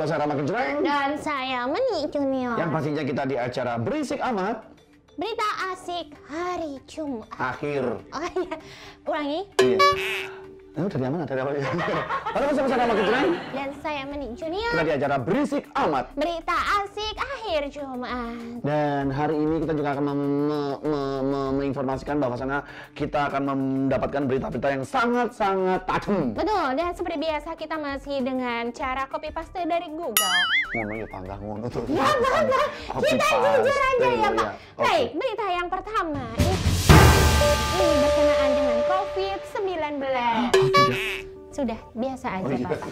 saya Rama Kejreng. Dan saya Meni Junior. Yang pastinya kita di acara Berisik Amat. Berita asik hari Jumat. Akhir. Oh iya, ulangi. Iya. Dari mana? Dari apa? Halo, bersama saya Rama Kejreng. Dan saya Meni Junior. Kita di acara Berisik Amat. Berita asik akhir Jumat. Dan hari ini kita juga akan menginformasikan bahwasanya kita akan mendapatkan berita-berita yang sangat-sangat tajam. Betul, dan seperti biasa kita masih dengan cara copy paste dari Google. Ngono ya Pak, nggak ngono tuh. Ya, Bapak. Kita jujur aja ya, Pak. Oke. Baik, berita yang pertama. Ini berkenaan dengan COVID-19. Sudah, biasa aja, Bapak.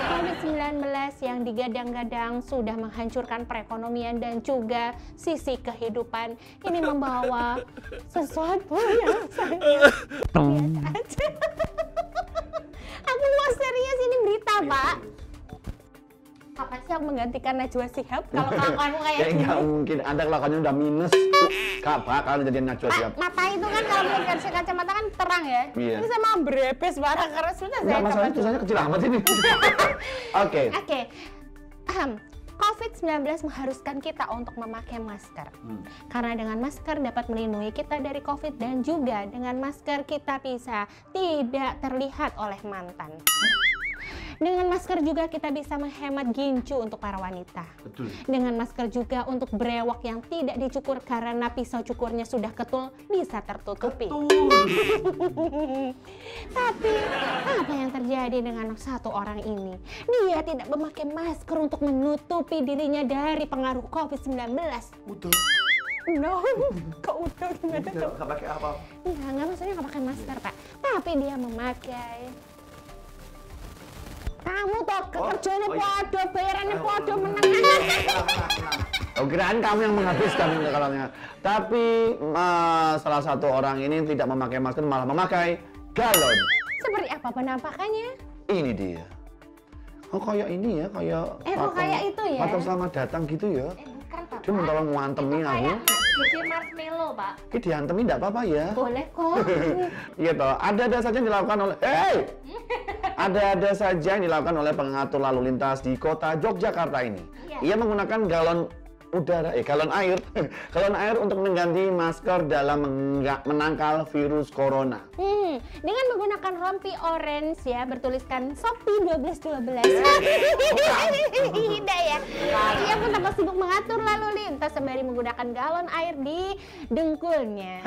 COVID-19 yang digadang-gadang sudah menghancurkan perekonomian dan juga sisi kehidupan. Ini membawa sesuatu yang sangat biasa aja. Aku mau serius, ini berita, Pak. Kapan sih aku menggantikan Najwa Shihab kalau kelakuanmu kayak Kayak gini? nggak mungkin, Anda kelakuannya udah minus. Gak bakal jadi Najwa Shihab. Mata itu kan kalau melihat versi kacamata kan terang ya. Iya. Ini saya mau berepes barang karena sudah saya Nggak, masalahnya tulisannya kecil amat ini. Oke. Oke. COVID-19 mengharuskan kita untuk memakai masker. Karena dengan masker dapat melindungi kita dari COVID dan juga dengan masker kita bisa tidak terlihat oleh mantan. Dengan masker juga kita bisa menghemat gincu untuk para wanita. Betul. Dengan masker juga untuk brewok yang tidak dicukur karena pisau cukurnya sudah ketul bisa tertutupi. Tapi apa yang terjadi dengan satu orang ini? Dia tidak memakai masker untuk menutupi dirinya dari pengaruh COVID-19. Udah. No, kok udah gimana tuh? Nggak pakai apa? Enggak maksudnya nggak pakai masker, Pak. Tapi dia memakai. Kamu toh kerjanya podo, bayarannya podo, menang. Oh, kirain kamu yang menghabiskan kalaunya. Tapi salah satu orang ini tidak memakai masker, malah memakai galon. Seperti apa penampakannya? Ini dia. Oh, kayak ini ya, kayak kok kayak itu ya? patung selamat datang gitu ya. Bukan, Pak. Dia mentolong nguantemin aku. Gigi marshmallow, Pak. Ini diantemi enggak apa-apa ya? Boleh kok. Iya toh, ada saja yang dilakukan oleh ada saja yang dilakukan oleh pengatur lalu lintas di kota Yogyakarta ini. Iya. Ia menggunakan galon air, galon air untuk mengganti masker dalam menangkal virus corona. Dengan menggunakan rompi orange ya, bertuliskan Shopee 1212. Tidak ya. Ia pun tampak sibuk mengatur lalu lintas sembari menggunakan galon air di dengkulnya.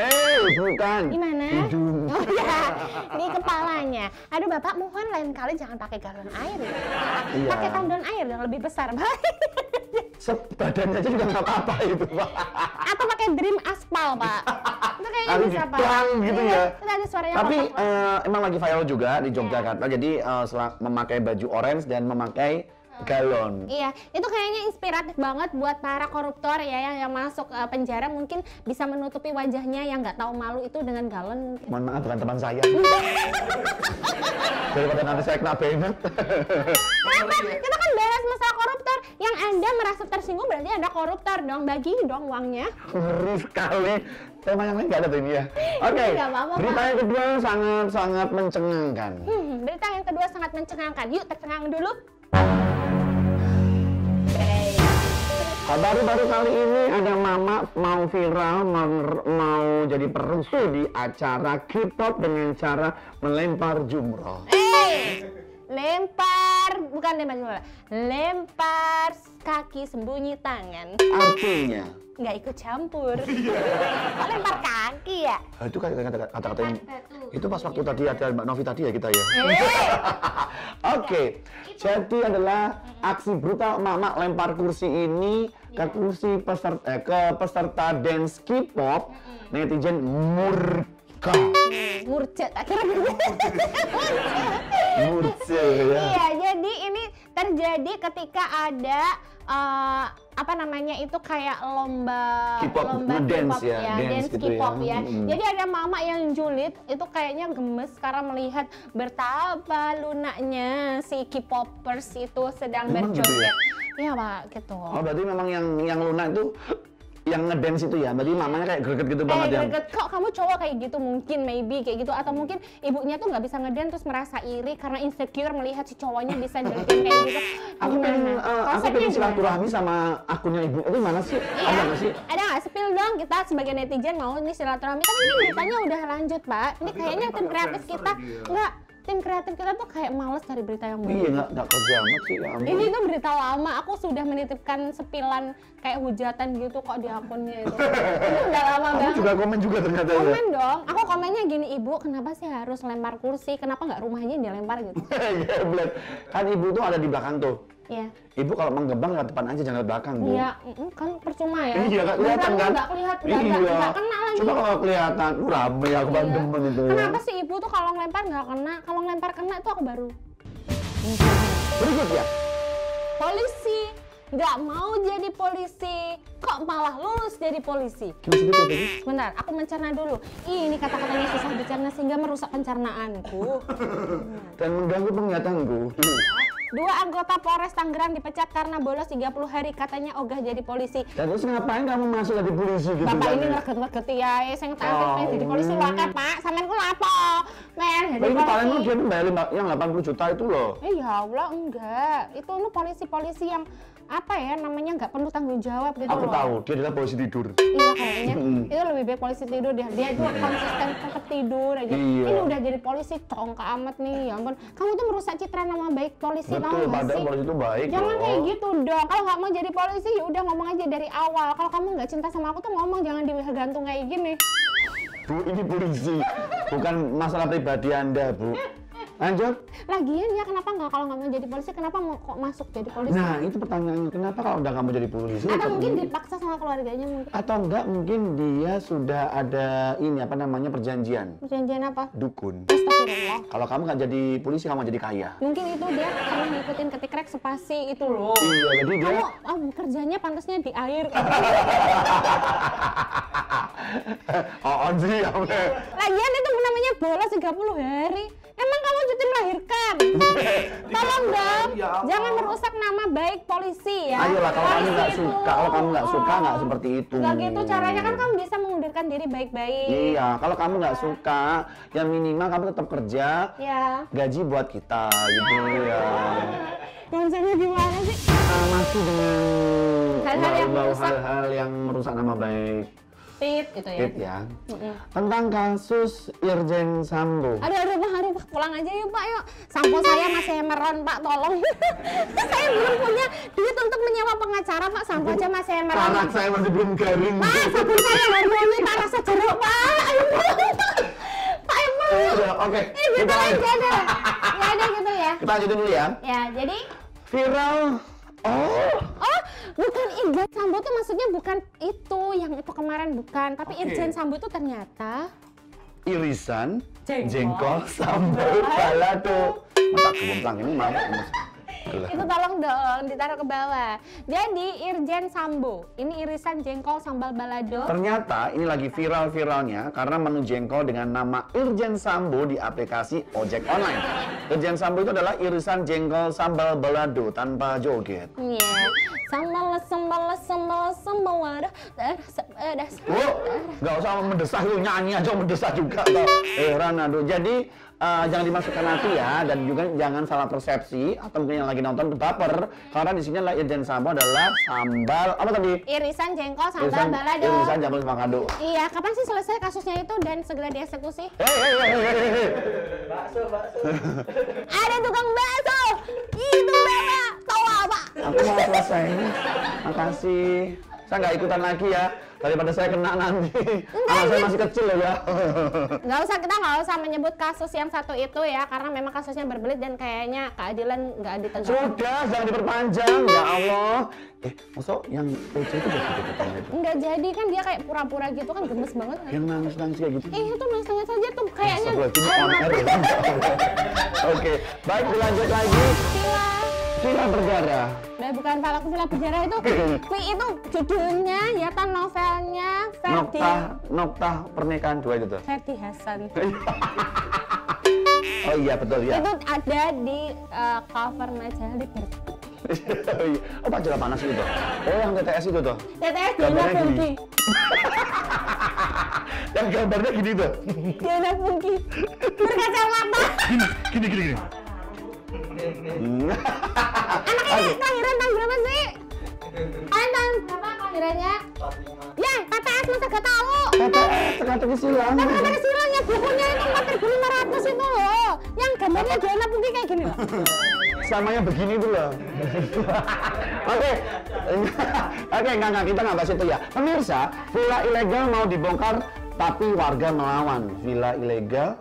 Bukan. Di mana? Hidung. Oh ya, di kepalanya. Aduh Bapak, mohon lain kali jangan pakai galon air ya. Iya. Pakai tandon air yang lebih besar. Sebadannya aja juga nggak apa-apa itu, Pak. Atau pakai dream aspal, Pak. Itu kayaknya bisa, Pak. Dang, gitu Iya, ya. itu ada suaranya. Tapi kotak. emang lagi viral juga di Yogyakarta. Jadi memakai baju orange dan memakai galon. Iya, itu kayaknya inspiratif banget buat para koruptor ya yang masuk penjara, mungkin bisa menutupi wajahnya yang nggak tahu malu itu dengan galon. Mungkin. Mohon maaf, bukan teman saya. Daripada nanti saya kena banget. Kenapa? Kita kan bahas masalah koruptor. Yang Anda merasa tersinggung berarti Anda koruptor dong. Bagi dong uangnya. Ngeri sekali. Tema yang lain nggak ada tuh ini ya. Oke, Nggak apa-apa, berita Pak. yang kedua sangat mencengangkan. Berita yang kedua sangat mencengangkan. Yuk tercengang dulu. Baru-baru kali ini ada mama mau viral, mau jadi perusuh di acara K-pop dengan cara melempar jumroh. Lempar kaki sembunyi tangan. Artinya? Nggak ikut campur. Kok lempar kaki ya? Itu kata-kata yang itu pas waktu tadi ada Mbak Novi tadi ya kita ya. Oke, jadi adalah aksi brutal mama lempar kursi ini ke kursi peserta dance K-pop. Netizen murka. Murcet akhirnya. Murcet ya. Iya, jadi ini terjadi ketika ada itu kayak lomba K-pop, K-pop ya, dance gitu K-pop ya. ya. Jadi ada mama yang julid itu kayaknya gemes karena melihat betapa lunaknya si K-popers itu sedang Emang gitu berjoget. ya? Iya Pak, gitu. Oh, berarti memang yang lunak itu yang ngedance itu ya, berarti mamanya kayak greget gitu banget ya. Greget, kok kamu cowok kayak gitu, mungkin maybe kayak gitu, atau mungkin ibunya tuh nggak bisa ngedance terus merasa iri karena insecure melihat si cowoknya bisa dance kayak gitu. Aku pengen silaturahmi sama akunnya ibu, itu mana sih? Ada nggak sih? Ada nggak? Spill dong, kita sebagai netizen mau nih silaturahmi, tapi ini beritanya udah lanjut Pak. Ini kayaknya tim kreatif kita nggak. Tim kreatif kita tuh kayak males cari berita yang baru. Iya, nggak kerja amat sih. Ya ampun. Ini tuh berita lama, aku sudah menitipkan sepilan kayak hujatan gitu kok di akunnya itu. Itu udah lama banget. Aku juga komen juga ternyata. Komen dong. Aku komennya gini, ibu kenapa sih harus lempar kursi? Kenapa nggak rumahnya yang dilempar gitu? Iya, bener. Kan ibu tuh ada di belakang tuh. Iya. Ibu kalau menggembang ke depan aja, jangan ke belakang, Bu. Iya, kan percuma ya. Iya, nggak kelihatan kan? Nggak kelihatan, Iya. nggak kena lagi. Coba kalau kelihatan, rame aku demen itu ya. Kenapa sih ibu tuh kalau ngelempar nggak kena? Kalau ngelempar kena tuh aku baru. Berikut ya. Polisi nggak mau jadi polisi, kok malah lulus jadi polisi. Maksudnya kayak tadi? Bentar, aku mencerna dulu. Ini kata-katanya susah dicerna sehingga merusak pencernaanku. Dan mengganggu penglihatanku. 2 anggota Polres Tangerang dipecat karena bolos 30 hari katanya ogah jadi polisi. Dan terus ngapain kamu masuk jadi polisi gitu? Bapak ini kan? ngerget-ngergeti ya, sing tak jadi polisi wae Pak. Sampean ku lapo? Men, jadi Ini paling polisi. dia tuh bayar yang 80 juta itu loh. Ya Allah enggak. Itu lu polisi-polisi yang apa ya namanya nggak perlu tanggung jawab gitu Aku loh. tahu, dia adalah polisi tidur. Iya kayaknya itu lebih baik polisi tidur dia itu konsisten tetap tidur aja. Iya. Ini udah jadi polisi congkak amat nih, ya ampun. Kamu tuh merusak citra nama baik polisi, tahu Betul, nggak padahal sih? polisi itu baik Jangan loh. kayak gitu dong. Kalau nggak mau jadi polisi ya udah ngomong aja dari awal. Kalau kamu nggak cinta sama aku tuh ngomong, jangan digantung kayak gini. Bu, ini polisi, bukan masalah pribadi Anda, Bu. Lanjut. Lagian ya kenapa nggak kalau nggak mau jadi polisi, kenapa mau kok masuk jadi polisi? Nah, itu pertanyaannya. Kenapa kalau udah kamu jadi polisi? Atau tetap mungkin ini? dipaksa sama keluarganya mungkin. Atau enggak mungkin dia sudah ada ini apa namanya perjanjian Perjanjian apa? dukun. Astagfirullah. Kalau kamu nggak jadi polisi, kamu jadi kaya. Mungkin itu dia pernah ngikutin ketikrek spasi itu loh. Iya, jadi dia Kamu kerjanya pantasnya di air. on sih kamu. Lagian itu namanya bolos 30 hari. Emang kamu cuti melahirkan? Tolong dong, jangan merusak nama baik polisi ya. Ayolah, kalau kamu Polisi nggak itu. suka, kalau kamu nggak suka nggak seperti itu. Nggak gitu caranya, kan kamu bisa mengundurkan diri baik-baik. Iya, kalau kamu nggak suka, yang minimal kamu tetap kerja, Ya. gaji buat kita gitu ya. Konsepnya gimana sih? Masih dengan Hal-hal yang merusak. hal-hal yang merusak nama baik. Tit itu ya. Tit ya. Tentang kasus Irjen Sambo. Aduh, pulang aja yuk Pak, yuk. Sampo saya masih emeron Pak, tolong. Saya belum punya duit untuk menyewa pengacara Pak, sampo aja masih emeron. Anak saya masih belum garing. Pak, sabun saya harmoni Pak, rasa jeruk Pak. Ayo Pak, emang. Oke. Gitu aja deh. Ya udah gitu ya. Kita lanjutin dulu ya. Ya, jadi Viral. Oh, bukan Irjen Sambo tuh maksudnya bukan itu, yang itu kemarin bukan, tapi Oke. Irjen Sambo itu ternyata irisan Jengkol. jengkol sambal balado. Masa aku belum ini mau. itu tolong dong ditaruh ke bawah. Jadi Irjen Sambo, ini irisan jengkol sambal balado. Ternyata ini lagi viral-viralnya karena menu jengkol dengan nama Irjen Sambo di aplikasi ojek online. Irjen Sambo itu adalah irisan jengkol sambal balado tanpa joget. Iya, sambal waduh, Bu, nggak usah mendesak lu, nyanyi aja mendesak juga toh. Heran aduh. Jadi jangan dimasukkan hati ya, dan juga jangan salah persepsi atau mungkin yang lagi nonton tuh baper karena di sini adalah Irjen Sambo adalah sambal apa tadi? irisan jengkol sambal balado. Irisan sambal balado. Iya, kapan sih selesai kasusnya itu dan segera dieksekusi? Hei. Ada tukang bakso, itu Bapak, tahu apa? Aku mau selesai. Makasih. Saya nggak ikutan lagi ya, daripada saya kena nanti. Anak saya masih kecil loh ya. Kita nggak usah menyebut kasus yang satu itu ya, karena memang kasusnya berbelit dan kayaknya keadilan nggak ditegakkan. Sudah, jangan diperpanjang. Ya Allah. Masuk yang PC itu jadi katanya itu. Nggak jadi kan, dia kayak pura-pura gitu kan, gemes banget kan? Yang nangis-nangis kayak gitu. Itu nangis saja tuh kayaknya. Astagfirullahaladzim, on air ya. Oke, baik dilanjut lagi. Villa Bergara. Bukan Palak Villa Bergara itu. Itu judulnya ya kan, novelnya Ferdi. Noktah pernikahan dua itu tuh. Ferdi Hasan. Oh iya betul ya. Itu ada di cover majalah Liberty. Oh, Pak Jela panas itu tuh. Oh, yang TTS itu tuh. TTS Gambarnya Diana gini. Pungki. Yang gambarnya gini tuh. Diana Pungki. Berkacamata. Gini. Anaknya kelahiran tahun berapa sih? Kalian tahun berapa kelahirannya? Ya, TTS masa gak tahu. TTS teka-teki silang. Teka-teki silang ya, bukunya itu 4.500 itu loh. Yang gambarnya Diana Pungki kayak gini loh. Samanya begini tuh loh. Oke, enggak, kita nggak bahas itu ya. Pemirsa, villa ilegal mau dibongkar tapi warga melawan. Villa ilegal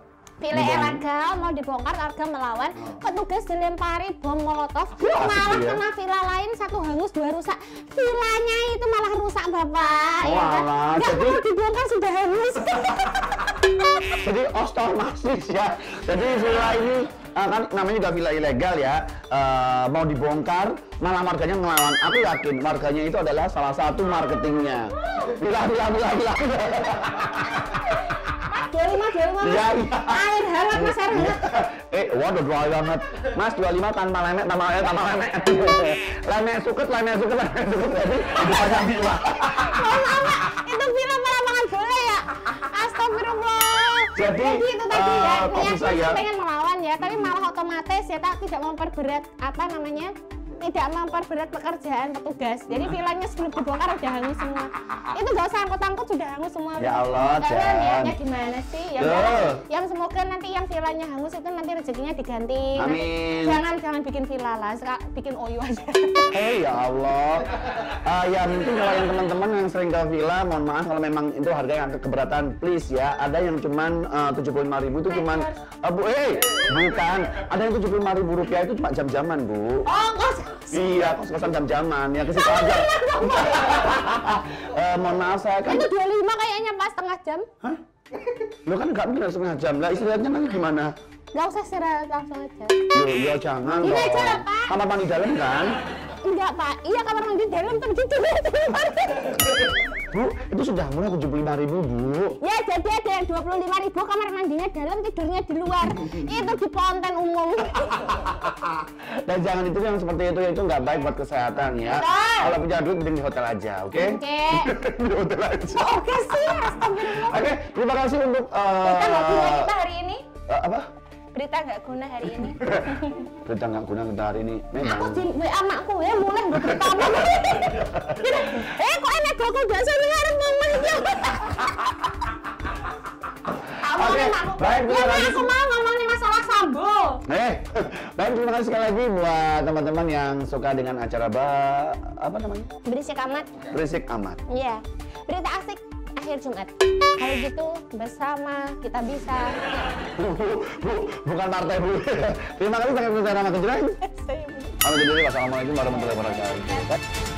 mau dibongkar, warga melawan. Petugas dilempari bom molotov, malah ya? kena villa lain, satu hangus, dua rusak. Villanya itu malah rusak, Bapak. Oh, Ya kan? alah, Nggak jadi- mau dibongkar sudah hangus. Jadi ostomatis ya. Jadi villa ini kan namanya juga villa ilegal ya. Mau dibongkar, malah warganya ngelawan. Aku yakin warganya itu adalah salah satu marketingnya. Villa. 25 Iya. air hangat, Mas, air hangat. Waduh, 25 banget. Mas, 25 tanpa lemek. Lemek suket. Jadi dipasang villa. Itu villa lapangan bola ya. Astagfirullah. Jadi, itu tadi ya, kok bisa niatnya ya? pengen melawan ya, tapi malah otomatis ya tidak memperberat tidak memperberat pekerjaan petugas. Jadi villanya sebelum dibongkar udah hangus semua. Itu nggak usah angkut-angkut sudah hangus semua. Ya Allah, Kalian Jan. niatnya gimana sih? Ya udahlah, yang semoga nanti yang villanya hangus itu nanti rezekinya diganti. Amin. Jangan bikin villa lah, bikin OYO aja. Ya Allah. Ya mungkin kalau yang teman-teman yang sering ke villa, mohon maaf kalau memang itu harganya agak keberatan, please ya. Ada yang cuman 75.000 itu cuman bukan. Ada yang 75.000 rupiah itu cuma jam-jaman, Bu. Oh, kos. Iya, kos-kosan jam-jaman ya ke situ aja. Mohon maaf saya kan. Itu 25 kayaknya pas setengah jam. Hah? Lo kan nggak mungkin harus setengah jam. Lah istirahatnya nanti gimana? Nggak usah istirahat, langsung aja. Yo jangan Ini dong. aja lah, Pak. Kamar mandi dalam kan? Enggak, Pak. Iya, kamar mandi dalam kan gitu. Bu, itu sudah mulai 75.000, Bu. Ya, jadi ada yang 25.000 kamar mandinya dalam, tidurnya di luar. Itu di ponten umum. Dan jangan itu yang seperti itu nggak baik buat kesehatan ya. Betul. Kalau punya duit mending di hotel aja, oke? Oke. Di hotel aja. Oke sih, astagfirullah. Oke, terima kasih untuk Berita nggak guna kita hari ini. apa? Berita nggak guna hari ini. Berita nggak guna kita hari ini. Memang. Aku di WA makku ya mulai nggak berita apa. Kok enak aku biasa dengerin ngomong ya. Oke, baik, terima kasih. Aku mau ngomongin masalah Sambo. Baik, terima kasih sekali lagi buat teman-teman yang suka dengan acara apa namanya? Berisik amat. Berisik amat. Iya. Berita asik akhir Jumat. Kalau gitu bersama kita bisa. Bukan partai, Bu. Terima kasih sangat besar amat. Wassalamualaikum warahmatullahi wabarakatuh.